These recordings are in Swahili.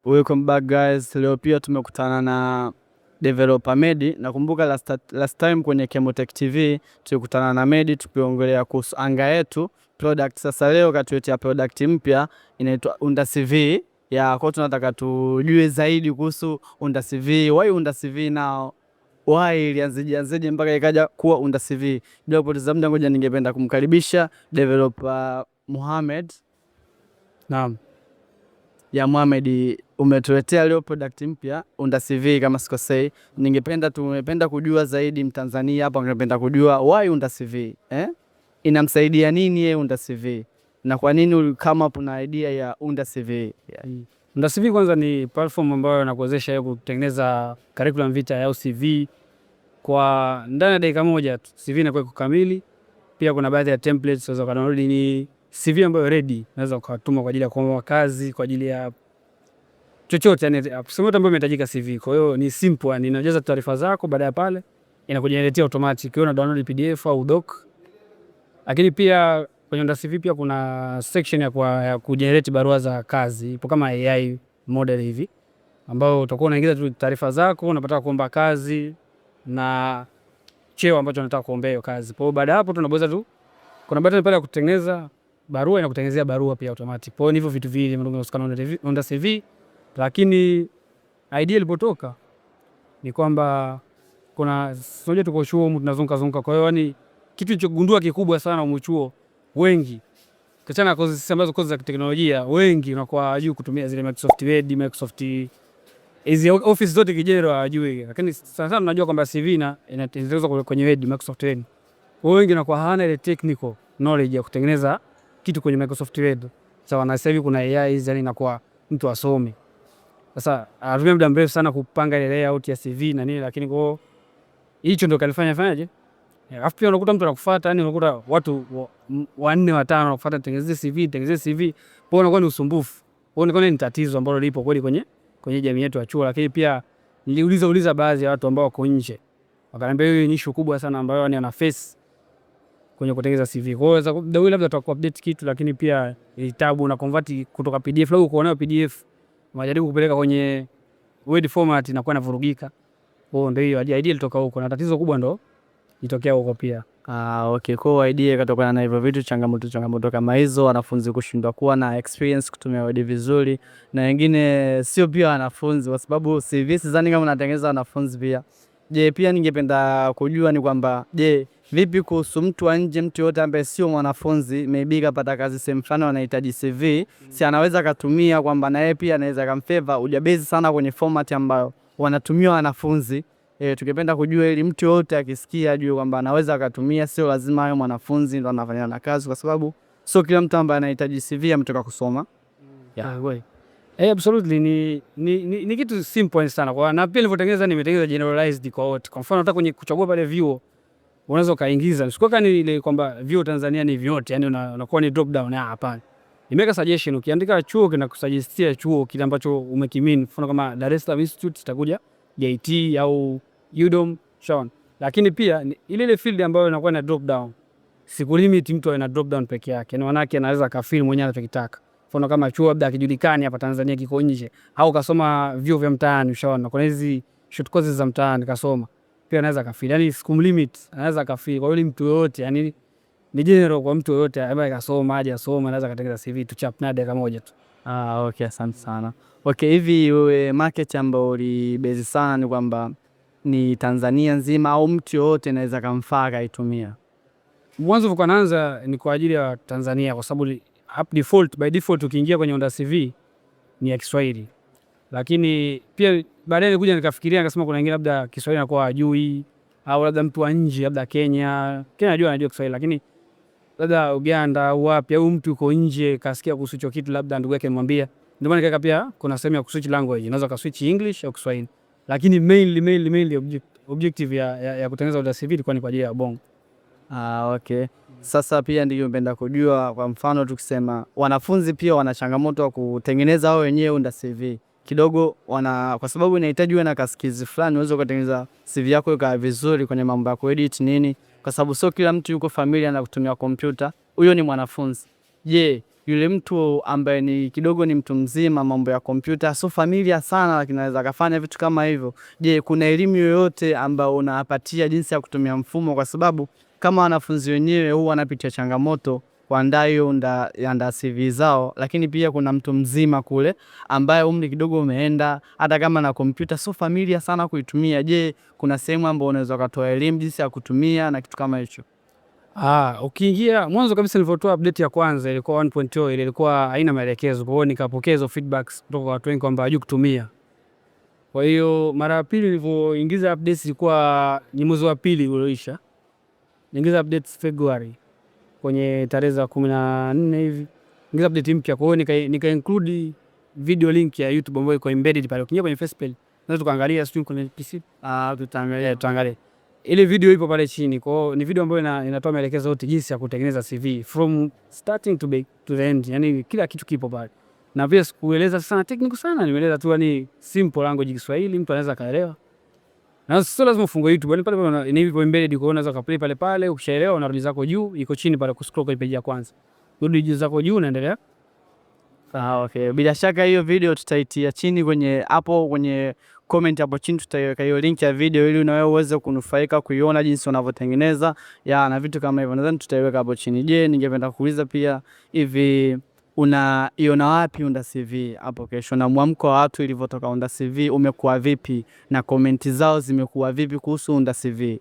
Welcome back guys. Leo pia tumekutana na developer Medi. Nakumbuka last time kwenye Chemotech TV tulikutana na Medi tukiongelea kuhusu anga yetu product. Sasa leo katuletea product mpya inaitwa Unda CV. Kwa tunataka tujue zaidi kuhusu Unda CV. Why Unda CV now? Why ilianzeje mpaka ikaja kuwa Unda CV? Bila kupoteza muda, ngoja ningependa kumkaribisha developer Mohamed. Naam. Ya Mohamed, umetuletea leo product mpya Unda CV kama sikosei. Tumependa kujua zaidi Mtanzania hapa angependa kujua why Unda CV. Inamsaidia nini yeye Unda CV? Na kwa nini kama kuna idea ya Unda CV? Unda CV kwanza ni platform ambayo inakuwezesha wewe kutengeneza curriculum vitae au CV kwa ndani ya dakika moja tu. CV inakuwa kamili. Pia kuna baadhi ya templates unaweza kudownload, ni CV ambayo ready, unaweza kutuma kwa ajili ya kuomba kazi, kwa ajili ya chochote, yani sema ambayo imehitajika CV. Kwa hiyo ni simple, yani unajaza taarifa zako, baada ya pale inakujeneretea automatic, wewe una download PDF au doc. Lakini pia kwenye Unda CV pia kuna section ya kujenerate barua za kazi, ipo kama AI model hivi, ambao utakuwa unaingiza tu taarifa zako, unapata kuomba kazi na cheo ambacho unataka kuombea hiyo kazi. Kwa hiyo baada hapo tunabonyeza tu, kuna button pale ya kutengeneza barua, inakutengenezea barua pia automatic. Kwa hiyo hivyo vitu viwili ndio Unda CV. Lakini idea ilipotoka ni kwamba kuna soje tuko chuo mtu tunazunguka. Kwa hiyo yani kitu kilichogundua kikubwa sana umechuo wengi kichana kozi ambazo kozi za teknolojia wengi unakuwa hajui kutumia zile Microsoft Word, Microsoft hizi office zote kijero hajui. Lakini sana tunajua kwamba CV inatengenezwa kwenye Word, Microsoft Word. Wengi wanakuwa hana ile technical knowledge ya kutengeneza kitu kwenye Microsoft Word. Sawa na sasa hivi kuna AI hizi, yani inakuwa mtu asome. Sasa anatumia muda mrefu sana kupanga ile layout ya CV na nini, lakini kwa hicho ndio fanyaje. Alafu pia unakuta mtu anakufuata, yani unakuta watu 4 5 wanakufuata, tengeneze CV. Kwa unakuwa ni usumbufu. Kwa hiyo ni tatizo ambalo lipo kweli kwenye jamii yetu ya chuo. Lakini pia niliuliza baadhi ya watu ambao wako nje, wakaniambia hiyo ni issue kubwa sana ambayo yani ana face kwenye kutengeneza CV. Kwa hiyo ndio labda tutakuupdate kitu, lakini pia vitabu na convert kutoka PDF au kuona PDF unajaribu kupeleka kwenye Word format na kuwa inavurugika. Kwa hiyo ndio idea ilitoka huko, na tatizo kubwa ndo litokea huko pia. Okay, kwa idea ikatokana na hivyo vitu, changamoto kama hizo, wanafunzi kushindwa kuwa na experience kutumia Word vizuri, na wengine sio pia wanafunzi, kwa sababu CV sidhani kama unatengeneza wanafunzi pia. Je, pia ningependa kujua ni kwamba vipi kuhusu mtu wa nje, mtu yote ambaye sio mwanafunzi, maybe kapata kazi sehemu fulani wanahitaji CV, si anaweza kutumia kwamba na yeye pia anaweza kumfavor, hujabezi sana kwenye format ambayo wanatumia wanafunzi. Tungependa kujua ili mtu yote akisikia ajue kwamba anaweza kutumia, sio lazima awe mwanafunzi ndo anafanya na kazi, kwa sababu sio kila mtu ambaye anahitaji CV ametoka kusoma. Absolutely, ni kitu simple sana. Kwa na pia nilivyotengeneza nimetengeneza generalized kwa wote. Kwa mfano hata kwenye kuchagua pale vyuo unaweza kaingiza, sikuwa ni ile kwamba vyuo Tanzania ni vyote, yani unakuwa ni drop down. Hapana, nimeweka suggestion. Ukiandika chuo kinakusuggestia chuo kile ambacho umekimini. Mfano kama Dar es Salaam Institute itakuja JT au UDOM Sean. Lakini pia ile field ambayo inakuwa na drop down, siku limit mtu ana drop down peke yake, na manake anaweza kafeel mwenyewe anachotaka. Mfano kama chuo labda kijulikani hapa Tanzania kiko nje, au kasoma vyuo vya mtaani, ushaona kuna hizi short courses za mtaani kasoma, pia anaweza kafeel, yani siku limit anaweza kafeel. Kwa hiyo mtu yote, yani ni general kwa mtu yote ambaye kasoma aje asome, anaweza katengeneza CV tu chap na dakika moja tu. Okay, asante sana. Okay, hivi wewe market ambayo ulibezi sana ni kwamba ni Tanzania nzima au mtu yote anaweza kumfaa kaitumia? Mwanzo kwa naanza ni kwa ajili ya Tanzania, kwa sababu by default ukiingia kwenye Unda CV ni ya Kiswahili. Lakini pia baadaye nilikuja nikafikiria nikasema kuna wengine labda Kiswahili anakuwa hajui, au labda mtu wa nje labda Kenya anajua Kiswahili, lakini labda Uganda au wapi, au mtu yuko nje kasikia kuhusu hicho kitu, labda ndugu yake nimwambia. Ndio maana nikaweka pia kuna sehemu ya kuswitch language, unaweza ka switch English au Kiswahili. Lakini mainly objective ya kutengeneza Unda CV ilikuwa ni kwa ajili ya Bongo. Okay. Sasa pia ndio napenda kujua, kwa mfano tukisema wanafunzi pia wana changamoto ya kutengeneza wao wenyewe Unda CV kidogo, kwa sababu inahitaji uwe na skills fulani uweze kutengeneza CV yako ikawa vizuri kwenye mambo ya kuedit nini, kwa sababu sio kila mtu yuko familia na kutumia kompyuta. Huyo ni mwanafunzi. yule mtu ambaye ni kidogo ni mtu mzima, mambo ya kompyuta sio familia sana, lakini anaweza kufanya vitu kama hivyo. Je, kuna elimu yoyote ambayo unawapatia jinsi ya kutumia mfumo? Kwa sababu kama wanafunzi wenyewe huwa wanapitia changamoto kuandaa hiyo CV zao, lakini pia kuna mtu mzima kule ambaye umri kidogo umeenda, hata kama na kompyuta sio familia sana kuitumia. Je, kuna sehemu ambayo unaweza kutoa elimu jinsi ya kutumia na kitu kama hicho? Ukiingia mwanzo kabisa nilipotoa update ya kwanza ilikuwa 1.0, ile ilikuwa haina maelekezo. Kwa hiyo nikapokea hizo feedbacks kutoka kwa watu wengi kwamba hawajui kutumia. Kwa hiyo mara ya pili nilipoingiza updates ilikuwa ni mwezi wa pili ulioisha. Niingiza updates February kwenye tarehe za 14 hivi. Niingiza update mpya, kwa hiyo nika include video link ya YouTube ambayo iko embedded pale. Ukiingia kwenye Facebook unaweza tukaangalia stream kwenye PC. Tutaangalia. Ile video ipo pale chini. Kwa hiyo ni video ambayo inatoa maelekezo yote jinsi ya kutengeneza CV from starting to the end. Yaani kila kitu kipo pale. Na pia sikueleza sana technical sana, nimeeleza tu ni simple language Kiswahili mtu anaweza kaelewa. Na sio lazima ufungue YouTube, pale pale ni hivyo embedded, kwa unaweza kuplay pale pale, ukishaelewa unarudi zako juu, iko chini pale kuscroll kwenye page ya kwanza. Rudi juu zako juu unaendelea. Okay. Bila shaka hiyo video tutaitia chini kwenye comment hapo chini, tutaiweka hiyo link ya video ili na wewe uweze kunufaika kuiona jinsi unavyotengeneza na vitu kama hivyo. Nadhani tutaiweka hapo chini. Je, ningependa kuuliza pia hivi unaiona wapi Unda CV hapo kesho, na mwamko wa watu ilivyotoka Unda CV umekuwa vipi na komenti zao zimekuwa vipi kuhusu Unda CV?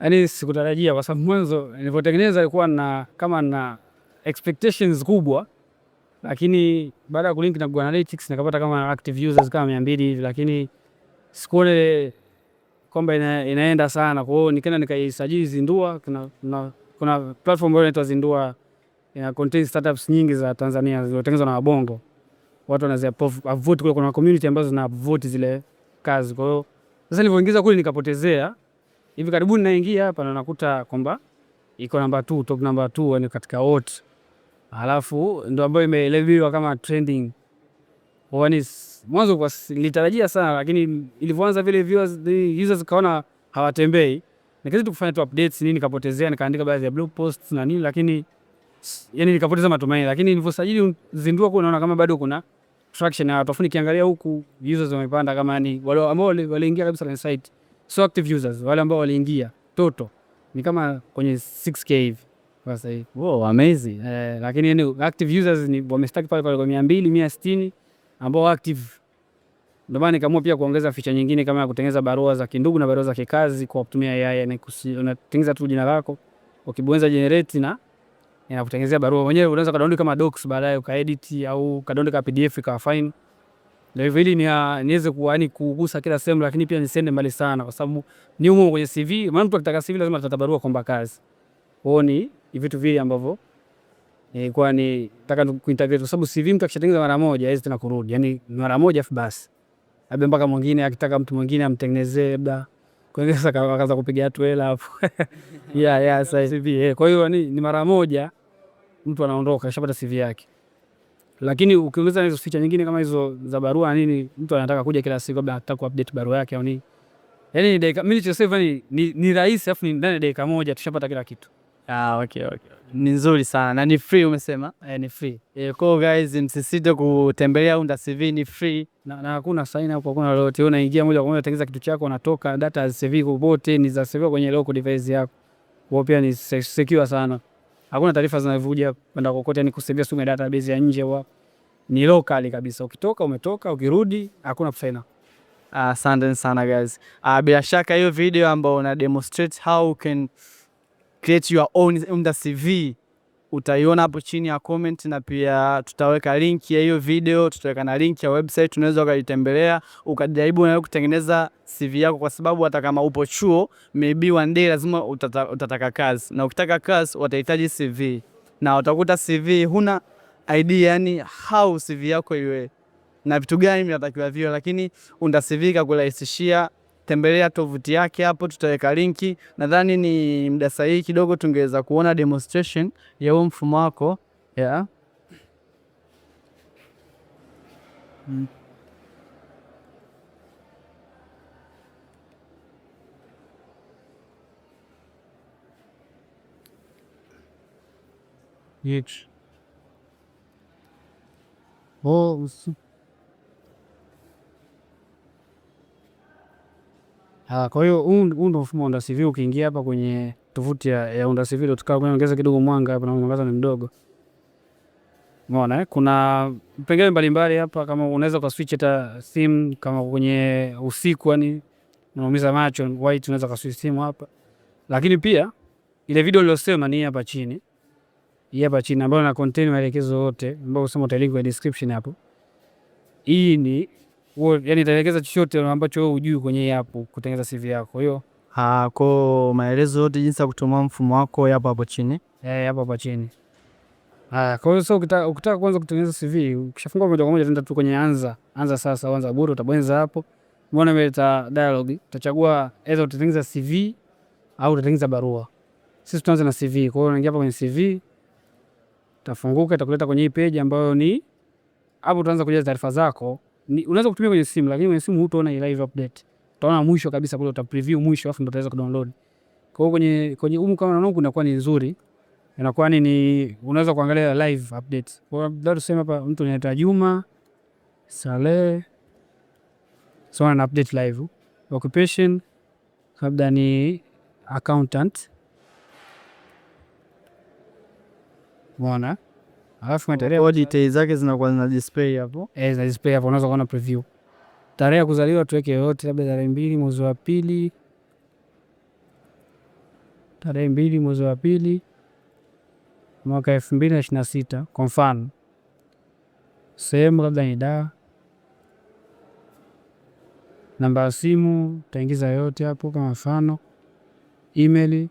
Yaani sikutarajia, kwa sababu mwanzo nilipotengeneza ilikuwa na expectations kubwa, lakini baada ya kulink na Google Analytics nikapata kama active users kama 200 hivi, lakini sikuone kwamba inaenda sana. Kwa hiyo nikaenda nikaisajili Zindua. Kuna platform ambayo inaitwa Zindua, ina contain startups nyingi za Tanzania zilizotengenezwa na wabongo. Watu wanazi vote kule, kuna community ambazo zina vote zile kazi. Kwa hiyo sasa nilipoingiza kule nikapotezea. Hivi karibuni naingia hapa na nakuta kwamba iko number 2, top number 2 yani katika wote. Alafu ndio ambayo imeeleviwa kama trending. Kwani mwanzo kwa nilitarajia sana, lakini ilivyoanza vile viewers users kaona hawatembei, nikazidi kufanya tu updates nini, nikapotezea, nikaandika baadhi ya blog posts na nini, lakini yani nikapoteza matumaini. Lakini nilivyosajili Zindua kwa naona kama bado kuna traction na watu. Nikiangalia huku users wamepanda, kama yani wale ambao waliingia kabisa kwenye site, so active users wale ambao waliingia toto ni kama kwenye 6k hivi sasa hivi. Wow, amazing. Lakini yani active users ni wamestack pale kwa 200 160 ambao active. Ndio maana nikaamua pia kuongeza feature nyingine kama ya kutengeneza barua za kindugu na barua za kikazi kwa kutumia AI. Yani unatengeneza tu jina lako, ukibonyeza generate na inakutengenezea barua mwenyewe. Unaweza kadownload kama docs, baadaye ukaedit au kadownload kama PDF ikawa fine. Ndio hivyo, ili niweze kugusa kila sehemu, lakini pia nisende mbali sana, kwa sababu ni humo kwenye CV. Maana mtu akitaka CV lazima atapata barua kwamba kazi. Kwa hiyo ni vitu vile ambavyo kwa ni nataka kuintegrate, kwa sababu CV mtu akishatengeneza mara moja hawezi tena kurudi. Yani mara moja basi. Labda mpaka mwingine akitaka mtu mwingine amtengenezee labda kuongeza akaanza kupiga watu hela hapo. Sasa CV. Kwa hiyo ni mara moja mtu anaondoka ashapata CV yake. Lakini ukiongeza hizo feature nyingine kama hizo za barua nini, mtu anataka kuja kila siku labda anataka kuupdate barua yake au nini. Yani dakika mimi nichosema ni rahisi, afu ni ndani ya dakika moja tushapata kila kitu. Okay. Ni nzuri sana na ni free umesema? Ni free. Kwa guys msisite kutembelea Unda CV, ni free na hakuna sign up, hakuna lolote. Unaingia moja kwa moja unatengeneza kitu chako, unatoka data za CV popote ni za CV kwenye local device yako. Kwa pia ni secure sana. Hakuna taarifa zinavuja kwenda kokote, ni kusevia sume database ya nje wa. Ni local kabisa. Ukitoka umetoka, ukirudi hakuna kusaina. Asante sana guys. Bila shaka hiyo video ambayo una demonstrate how you can create your own Unda CV utaiona hapo chini ya comment, na pia tutaweka link ya hiyo video, tutaweka na link ya website, unaweza ukajitembelea ukajaribu na kutengeneza CV yako, kwa sababu hata kama upo chuo maybe one day lazima utataka kazi, na ukitaka kazi watahitaji CV, na utakuta CV huna idea yani how CV yako iwe na vitu gani vinatakiwa viwe, lakini Unda CV kakurahisishia. Tembelea tovuti yake hapo, tutaweka linki. Nadhani ni muda sahihi kidogo tungeweza kuona demonstration ya huo mfumo wako. Kwa hiyo huu ndio mfumo wa Unda CV. Ukiingia hapa kwenye tovuti ya Unda CV tutakao kuongeza kidogo mwanga hapa, na mwangaza ni mdogo. Umeona kuna vipengele mbalimbali hapa, kama unaweza ka switch hata theme kama kwenye usiku, yani unaumiza macho white, unaweza ka switch theme hapa. Lakini pia ile video niliyosema ni hapa chini. Hii hapa chini ambayo ina contain maelekezo yote ambayo usema utalink kwa description hapo. Hii ni yani itaelekeza chochote ambacho wewe hujui kwenye hapo kutengeneza CV yako. Kwa hiyo kwa maelezo yote jinsi ya kutumia mfumo wako yapo hapo chini. Hapo hapa chini. Kwa hiyo sasa ukitaka kuanza kutengeneza CV, ukishafungua moja kwa moja tenda tu kwenye anza sasa, anza bure, utabonyeza hapo. Umeona imeleta dialogue, utachagua either utatengeneza CV au utatengeneza barua. Sisi tutaanza na CV. Kwa hiyo unaingia hapa kwenye CV, itafunguka, itakuleta kwenye hii page ambayo ni hapo utaanza kujaza taarifa zako. Unaweza kutumia kwenye simu, lakini kwenye simu hutaona hii live update. Utaona mwisho kabisa kule, uta preview mwisho afu ndio utaweza kudownload. Kwa hiyo kwenye huko kama unaona inakuwa ni nzuri. Inakuwa ni unaweza kuangalia live update. Kwa hiyo ndio tuseme hapa mtu anaitwa Juma Saleh, so ana update live. Occupation labda ni accountant. Umeona? Alafu tarehe details zake zinakuwa zina display hapo. Zina display hapo, unaweza kuona preview. Tarehe ya kuzaliwa tuweke yote, labda tarehe 2 mwezi wa pili. Tarehe 2 mwezi wa pili mwaka 2026 kwa mfano. Sehemu labda ni Dar. Namba ya simu utaingiza yote hapo kama mfano. Email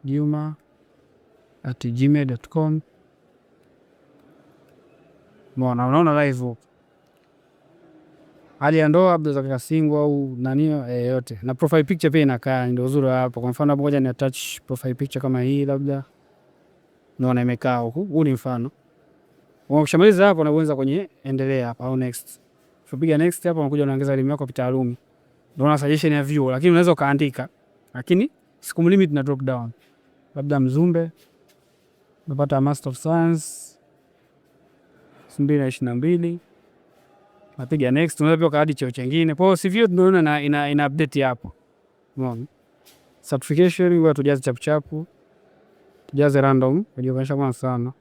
juma@gmail.com. Unaona live huko. Hali ya ndoa labda za single au nani yote. Na profile picture pia inakaa, ndio uzuri hapo. Kwa mfano hapo ngoja ni attach profile picture kama hii labda. Unaona imekaa huko. Huu ni mfano. Ukishamaliza hapo unaweza kwenye endelea hapa au next. Ukipiga next hapo unakuja unaongeza elimu yako kitaaluma. Unaona suggestion ya view, lakini unaweza kaandika. Lakini siku limit na drop down. Labda Mzumbe unapata Master of Science 2022. Napiga next, unaweza pia kaadi cheo chengine. Kwa hiyo CV tunaona ina update hapo. Umeona? Certification wewe tujaze chapu. Tujaze random, kujionyesha kwa sana.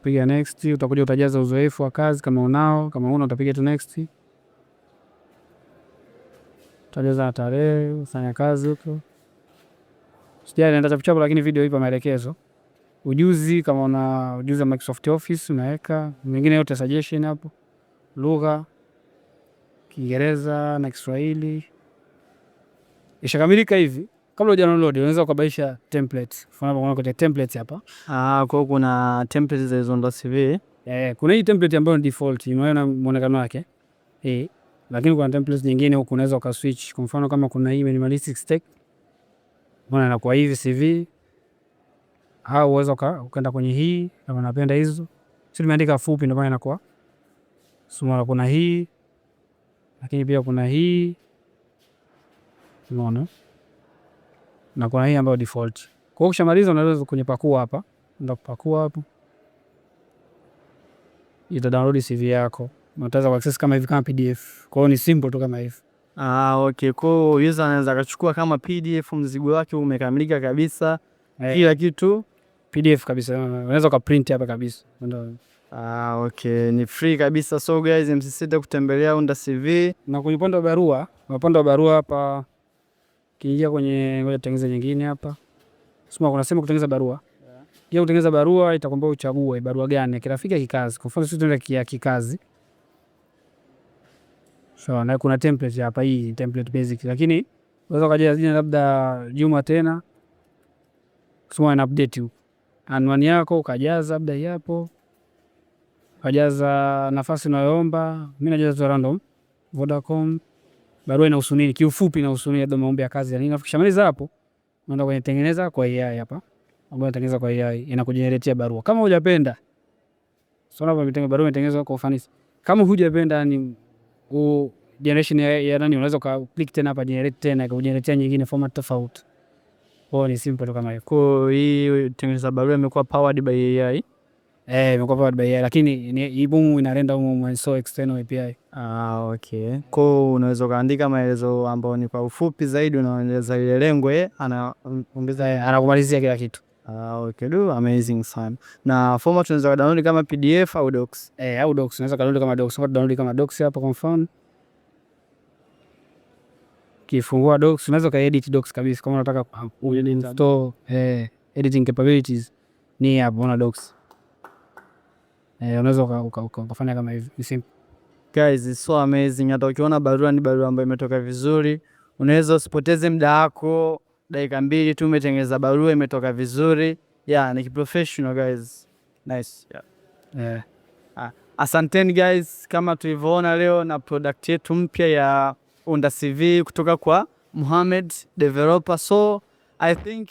Piga next, utakuja utajaza uzoefu wa kazi kama unao, kama una utapiga tu next. Utajaza tarehe, ufanya kazi huko. Sijali nenda chapu, lakini video ipo maelekezo. Ujuzi kama una ujuzi wa Microsoft Office unaweka, mengine yote suggestion hapo. Lugha Kiingereza na Kiswahili. Ishakamilika hivi. Kabla huja download unaweza kubadilisha templates. Mfano hapa kuna templates hapa. Kwa kuna templates za Unda CV. Kuna hii template ambayo ni default, unaona muonekano wake. Lakini kuna templates nyingine huko unaweza ukaswitch. Kwa mfano kama kuna hii minimalistic stack. Mbona inakuwa hivi CV. Au uweza ukaenda kwenye hii kama unapenda hizo. Sisi tumeandika fupi ndio maana inakuwa. Soma kuna hii. Lakini pia kuna hii. Unaona? Na kuna hii ambayo default. Kwa hiyo ukishamaliza unaweza kwenye pakua hapa. Ndio kupakua hapo. Ita download CV yako. Unaweza kuaccess kama hivi kama PDF. Kwa hiyo ni simple tu kama hivi. Okay. Kwa hiyo user anaweza akachukua kama PDF, mzigo wake umekamilika kabisa. Kila kitu PDF kabisa. Unaweza ukaprint hapa kabisa. Okay. Ni free kabisa. So guys, msisite kutembelea Unda CV. Na kwenye upande wa barua hapa kiingia kwenye ngoja tutengeneze nyingine hapa. Sema kuna sema kutengeneza barua. Kia kutengeneza barua itakwambia uchague barua gani, kirafiki ya kikazi. Kwa mfano sisi tunaenda kikazi. So na kuna template hapa, hii template basic, lakini unaweza kujaza jina labda Juma tena. Sema na update huko. Anwani yako ukajaza labda hapo. Kajaza nafasi unayoomba. Mimi najaza random. Vodacom. Barua inahusu nini? Kiufupi inahusu nini, labda maombi ya kazi ya nini. Ukishamaliza hapo, unaenda kwenye tengeneza kwa AI hapa. Ambayo tengeneza kwa AI inakujeneretea barua. Kama hujapenda, sio hapo mtengeneza barua inatengenezwa kwa ufanisi. Kama hujapenda ni generation ya nani, unaweza ka click tena hapa generate tena kujeneretea nyingine format tofauti. Kwa ni simple kama hiyo. Kwa hii tengeneza barua imekuwa powered by AI. Imekuwa powered by AI, lakini hii boom inarenda humo, so external API. Okay. Kwa unaweza kaandika maelezo ambayo ni kwa ufupi zaidi, unaeleza ile lengo anaongeza anakumalizia kila kitu. Okay, amazing sana. Na format unaweza download kama PDF au docs? Au docs, unaweza download kama docs. Unaweza download kama docs hapa kwa mfano. Kifungua docs, unaweza edit docs kabisa kama unataka install editing capabilities ni hapo una docs. Unaweza ukafanya kama hivi. Ni simple. Guys, it's so amazing. Hata ukiona barua ni barua ambayo imetoka vizuri. Unaweza usipoteze muda wako, dakika 2 tu umetengeneza barua imetoka vizuri. Yeah, ni professional guys. Nice. Yeah. Asanteni guys, kama tulivyoona leo na product yetu mpya ya Unda CV kutoka kwa Mohamed developer. So I think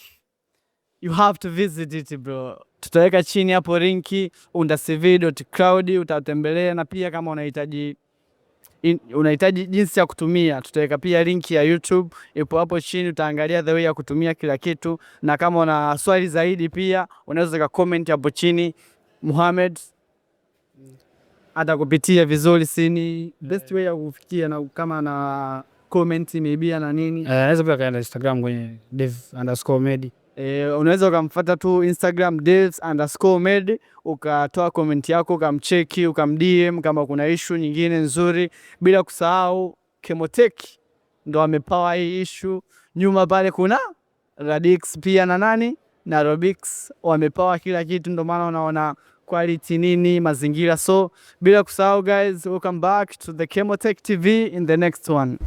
you have to visit it bro. Tutaweka chini hapo linki undacv.cloud, utatembelea, na pia kama unahitaji jinsi ya kutumia, tutaweka pia linki ya YouTube ipo hapo chini, utaangalia the way ya kutumia kila kitu, na kama una swali zaidi pia unaweza ka comment hapo chini. Mohamed atakupitia vizuri sini best way ya kufikia, na kama na comment maybe na nini, unaweza pia kaenda Instagram kwenye dev_med. Unaweza ukamfuata tu Instagram devs_med, ukatoa comment yako, ukamcheki, ukamdm kama kuna issue nyingine nzuri. Bila kusahau Chemotech ndo amepower hii issue. Nyuma pale kuna Radix pia na nani na Robix wamepower kila kitu, ndo maana unaona quality nini mazingira. So bila kusahau guys, welcome back to the Chemotech TV in the next one.